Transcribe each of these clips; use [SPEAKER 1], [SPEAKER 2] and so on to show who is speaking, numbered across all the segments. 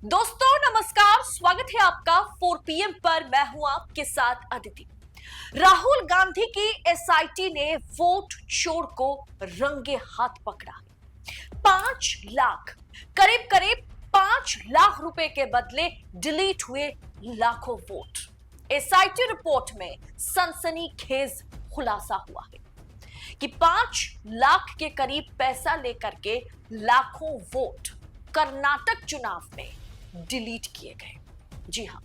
[SPEAKER 1] दोस्तों नमस्कार, स्वागत है आपका 4 PM पर। मैं हूं आपके साथ अदिति। राहुल गांधी की एसआईटी ने वोट चोर को रंगे हाथ पकड़ा। 5 लाख, करीब करीब 5 लाख रुपए के बदले डिलीट हुए लाखों वोट। एसआईटी रिपोर्ट में सनसनीखेज खुलासा हुआ है कि 5 लाख के करीब पैसा लेकर के लाखों वोट कर्नाटक चुनाव में डिलीट किए गए। जी हां,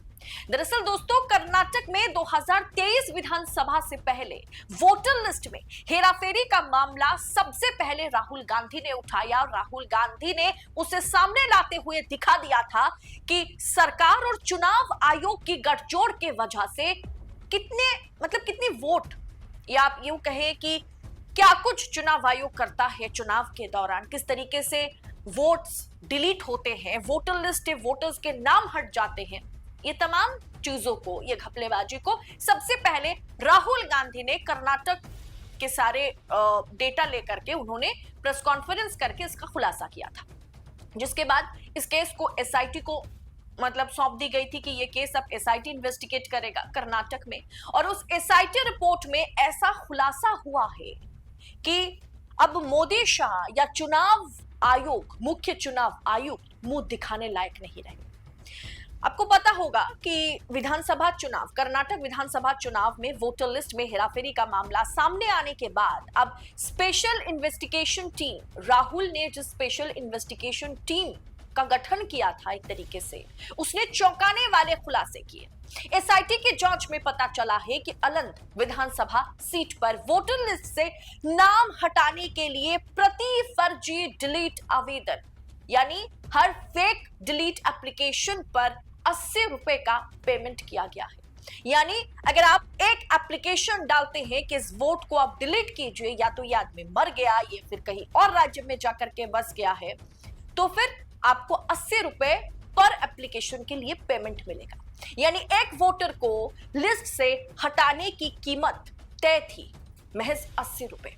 [SPEAKER 1] दरअसल दोस्तों कर्नाटक में 2023 विधानसभा से पहले वोटर लिस्ट में हेराफेरी का मामला सबसे पहले राहुल गांधी ने उठाया और राहुल गांधी ने उसे सामने लाते हुए दिखा दिया था कि सरकार और चुनाव आयोग की गठजोड़ के वजह से कितनी वोट, या आप यूं कहें कि क्या कुछ चुनाव आयोग करता है चुनाव के दौरान, किस तरीके से वोट्स डिलीट होते हैं, वोटर लिस्ट से वोटर्स के नाम हट जाते हैं। ये तमाम चीजों को, ये घपलेबाजी को सबसे पहले राहुल गांधी ने कर्नाटक के सारे डेटा लेकर के उन्होंने प्रेस कॉन्फ्रेंस करके इसका खुलासा किया था, जिसके बाद इस केस को एसआईटी को सौंप दी गई थी कि ये केस अब एसआईटी इन्वेस्टिगेट करेगा कर्नाटक में। और उस एसआईटी रिपोर्ट में ऐसा खुलासा हुआ है कि अब मोदी शाह या चुनाव आयोग, मुख्य चुनाव आयुक्त मुंह दिखाने लायक नहीं रहे। आपको पता होगा कि विधानसभा चुनाव, कर्नाटक विधानसभा चुनाव में वोटर लिस्ट में हेराफेरी का मामला सामने आने के बाद अब स्पेशल इन्वेस्टिगेशन टीम, राहुल ने जिस स्पेशल इन्वेस्टिगेशन टीम का गठन किया था, एक तरीके से उसने चौंकाने वाले खुलासे किए। एसआईटी की जांच में पता चला है कि अलंद विधानसभा सीट पर वोटर लिस्ट से नाम हटाने के लिए प्रति फर्जी डिलीट आवेदन, यानी हर फेक डिलीट एप्लीकेशन पर 80 रुपए का पेमेंट किया गया है। यानी अगर आप एक एप्लीकेशन डालते हैं कि इस वोट को आप डिलीट कीजिए, या तो ये आदमी मर गया, ये फिर कहीं और राज्य में जाकर के बस गया है, तो फिर आपको 80 रुपए पर एप्लीकेशन के लिए पेमेंट मिलेगा। यानी एक वोटर को लिस्ट से हटाने की कीमत तय थी महज 80 रुपए।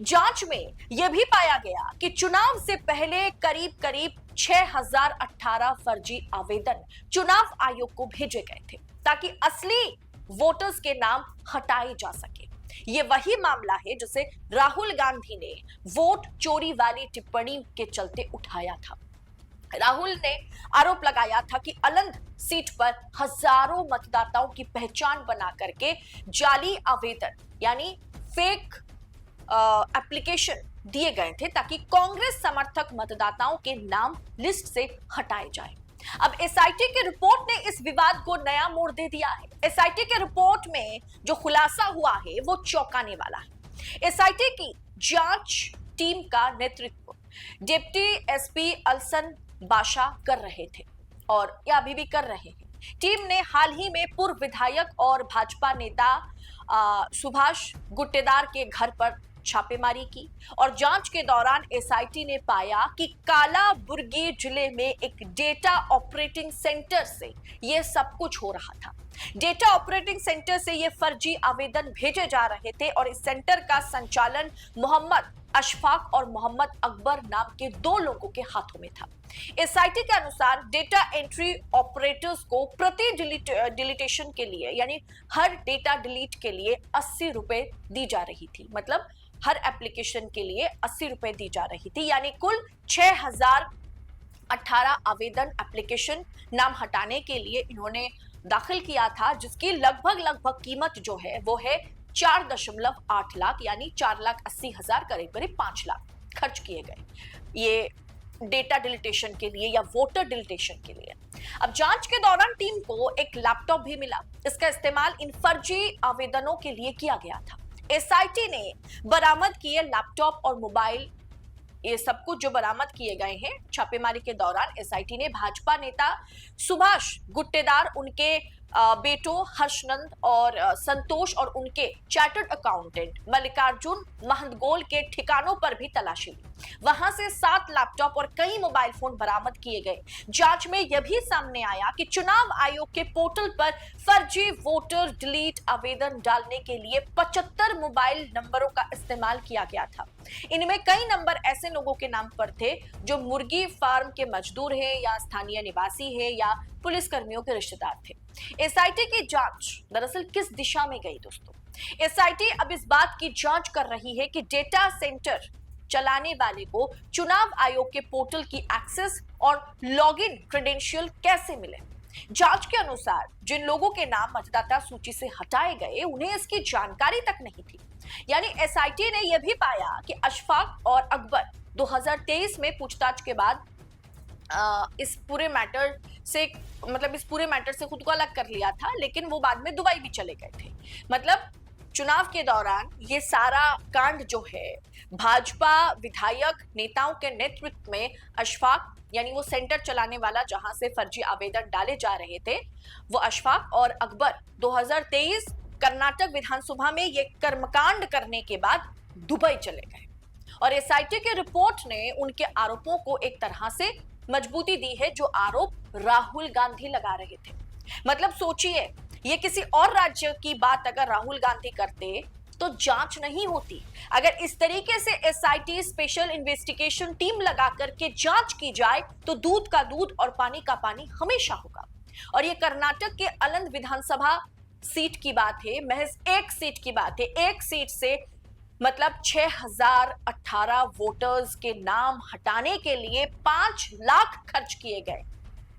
[SPEAKER 1] जांच में यह भी पाया गया कि चुनाव से पहले करीब करीब 6018 फर्जी आवेदन चुनाव आयोग को भेजे गए थे ताकि असली वोटर्स के नाम हटाए जा सके। यह वही मामला है जिसे राहुल गांधी ने वोट चोरी वाली टिप्पणी के चलते उठाया था। राहुल ने आरोप लगाया था कि अलंद सीट पर हजारों मतदाताओं की पहचान बना करके जाली आवेदन, यानी फेक एप्लीकेशन दिए गए थे ताकि कांग्रेस समर्थक मतदाताओं के नाम लिस्ट से हटाए जाए। अब एसआईटी की रिपोर्ट ने इस विवाद को नया मोड़ दे दिया है। एसआईटी के रिपोर्ट में जो खुलासा हुआ है वो चौंकाने वाला है। एसआईटी की जांच टीम का नेतृत्व डिप्टी एसपी अलसन बादशाह कर रहे थे और या अभी भी कर रहे हैं। टीम ने हाल ही में पूर्व विधायक और भाजपा नेता सुभाष गुट्टेदार के घर पर छापेमारी की और जांच के दौरान एसआईटी ने पाया कि कालाबुर्गी जिले में एक डेटा ऑपरेटिंग सेंटर से यह सब कुछ हो रहा था। डेटा ऑपरेटिंग सेंटर से ये फर्जी आवेदन भेजे जा रहे थे और इस सेंटर का संचालन मोहम्मद अशफाक और मोहम्मद अकबर नाम के 2 लोगों के हाथों में था। एसआईटी के अनुसार डेटा एंट्री ऑपरेटर्स को प्रति डिलीटेशन के लिए, यानी हर डेटा डिलीट के लिए 80 रुपए दी जा रही थी। मतलब हर एप्लीकेशन के लिए 80 रुपए दी जा रही थी, यानी कुल 6018 आवेदन एप्लीकेशन नाम हटाने के लिए इन्होंने दाखिल किया था, जिसकी लगभग कीमत जो है वो है 4.8 लाख, यानी 4,80,000, करीब करीब 5 लाख खर्च किए गए ये डेटा डिलीटेशन के लिए या वोटर डिलीटेशन के लिए। अब जांच के दौरान टीम को एक लैपटॉप भी मिला। इसका इस्तेमाल इन फर्जी आवेदनों के लिए किया गया था। एसआईटी ने बरामद किए लैपटॉप और मोबाइल, ये सब कुछ जो बरामद किए गए हैं छापेमारी के दौरान, एसआईटी ने भाजपा नेता सुभाष गुट्टेदार, उनके बेटों हर्षनंद और संतोष और उनके चार्टर्ड अकाउंटेंट मल्लिकार्जुन महंतगोल के ठिकानों पर भी तलाशी ली। वहां से 7 लैपटॉप और कई मोबाइल फोन बरामद किए गए। जांच में यह भी सामने आया कि चुनाव आयोग के पोर्टल पर फर्जी वोटर डिलीट आवेदन डालने के लिए 75 मोबाइल नंबरों का इस्तेमाल किया गया था। इनमें कई नंबर ऐसे लोगों के नाम पर थे जो मुर्गी फार्म के मजदूर हैं या स्थानीय निवासी हैं या पुलिस कर्मियों के रिश्तेदार थे। एसआईटी की जांच दरअसल किस दिशा में गई दोस्तों? एसआईटी अब इस बात की जांच कर रही है कि डेटा सेंटर चलाने वाले को चुनाव आयोग के पोर्टल की एक्सेस और लॉगिन क्रेडेंशियल कैसे मिले। जांच के अनुसार जिन लोगों के नाम मतदाता सूची से हटाए गए उन्हें इसकी जानकारी तक नहीं थी। यानी एसआईटी ने यह भी पाया कि अशफाक और अकबर 2023 में पूछताछ के बाद इस पूरे मैटर से खुद को अलग कर लिया था, लेकिन वो बाद में दुबई भी चले गए थे। मतलब चुनाव के दौरान ये सारा कांड जो है भाजपा विधायक नेताओं के नेतृत्व में अशफाक यानी वो सेंटर चलाने वाला जहां से फर्जी आवेदन डाले जा रहे थे, वो अशफाक और अकबर 2023 कर्नाटक विधानसभा में ये कर्मकांड करने के बाद दुबई चले गए। और एसआईटी की रिपोर्ट ने उनके आरोपों को एक तरह से मजबूती दी है जो आरोप राहुल गांधी लगा रहे थे। मतलब सोचिए, ये किसी और राज्य की बात अगर राहुल गांधी करते तो जांच नहीं होती। अगर इस तरीके से एसआईटी स्पेशल इन्वेस्टिगेशन टीम लगा करके जांच की जाए तो दूध का दूध और पानी का पानी हमेशा होगा। और ये कर्नाटक के अलंद विधानसभा सीट की बात है, महज एक सीट की बात है। एक सीट से मतलब 6018 वोटर्स के नाम हटाने के लिए 5 लाख खर्च किए गए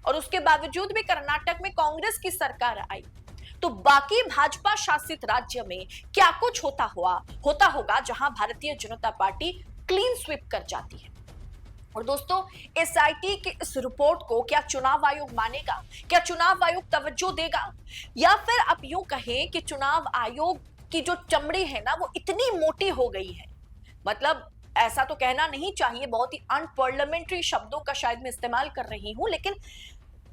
[SPEAKER 1] और उसके बावजूद भी कर्नाटक में कांग्रेस की सरकार आई। तो बाकी भाजपा शासित राज्य में क्या कुछ होता होगा जहां Bharatiya Janata party clean sweep कर जाती है। और दोस्तों, एसआईटी की इस रिपोर्ट को क्या चुनाव आयोग मानेगा? क्या चुनाव आयोग तवज्जो देगा? या फिर आप यूं कहें कि चुनाव आयोग की जो चमड़ी है ना वो इतनी मोटी हो गई है। मतलब ऐसा तो कहना नहीं चाहिए, बहुत ही अनपार्लियामेंट्री शब्दों का शायद मैं इस्तेमाल कर रही हूं, लेकिन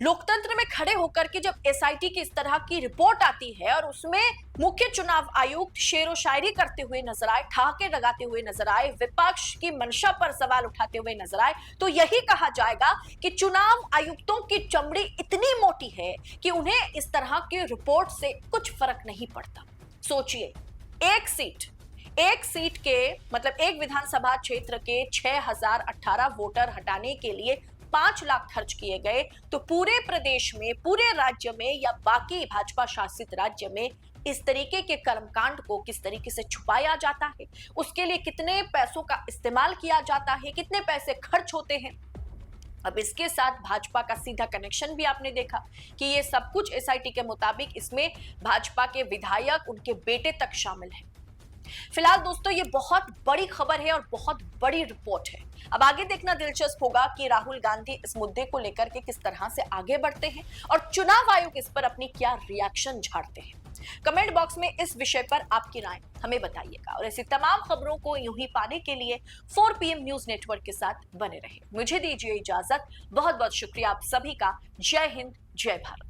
[SPEAKER 1] लोकतंत्र में खड़े होकर के जब एसआईटी की इस तरह की रिपोर्ट आती है और उसमें मुख्य चुनाव आयुक्त शेरो शायरी करते हुए नजर आए, ठहाके लगाते हुए नजर आए, विपक्ष की मंशा पर सवाल उठाते हुए नजर आए, तो यही कहा जाएगा कि चुनाव आयुक्तों की चमड़ी इतनी मोटी है कि उन्हें इस तरह की रिपोर्ट से कुछ फर्क नहीं पड़ता। सोचिए, एक सीट के मतलब एक विधानसभा क्षेत्र के 6018 वोटर हटाने के लिए 5 लाख खर्च किए गए, तो पूरे प्रदेश में, पूरे राज्य में या बाकी भाजपा शासित राज्य में इस तरीके के कर्मकांड को किस तरीके से छुपाया जाता है, उसके लिए कितने पैसों का इस्तेमाल किया जाता है, कितने पैसे खर्च होते हैं। अब इसके साथ भाजपा का सीधा कनेक्शन भी आपने देखा कि ये सब कुछ एसआईटी के मुताबिक इसमें भाजपा के विधायक, उनके बेटे तक शामिल हैं। फिलहाल दोस्तों, ये बहुत बड़ी खबर है और बहुत बड़ी रिपोर्ट है। अब आगे देखना दिलचस्प होगा कि राहुल गांधी इस मुद्दे को लेकर के किस तरह से आगे बढ़ते हैं और चुनाव आयोग इस पर अपनी क्या रिएक्शन झाड़ते हैं। कमेंट बॉक्स में इस विषय पर आपकी राय हमें बताइएगा और ऐसी तमाम खबरों को यूं ही पाने के लिए 4 PM न्यूज नेटवर्क के साथ बने रहे। मुझे दीजिए इजाजत। बहुत बहुत शुक्रिया आप सभी का। जय हिंद, जय भारत।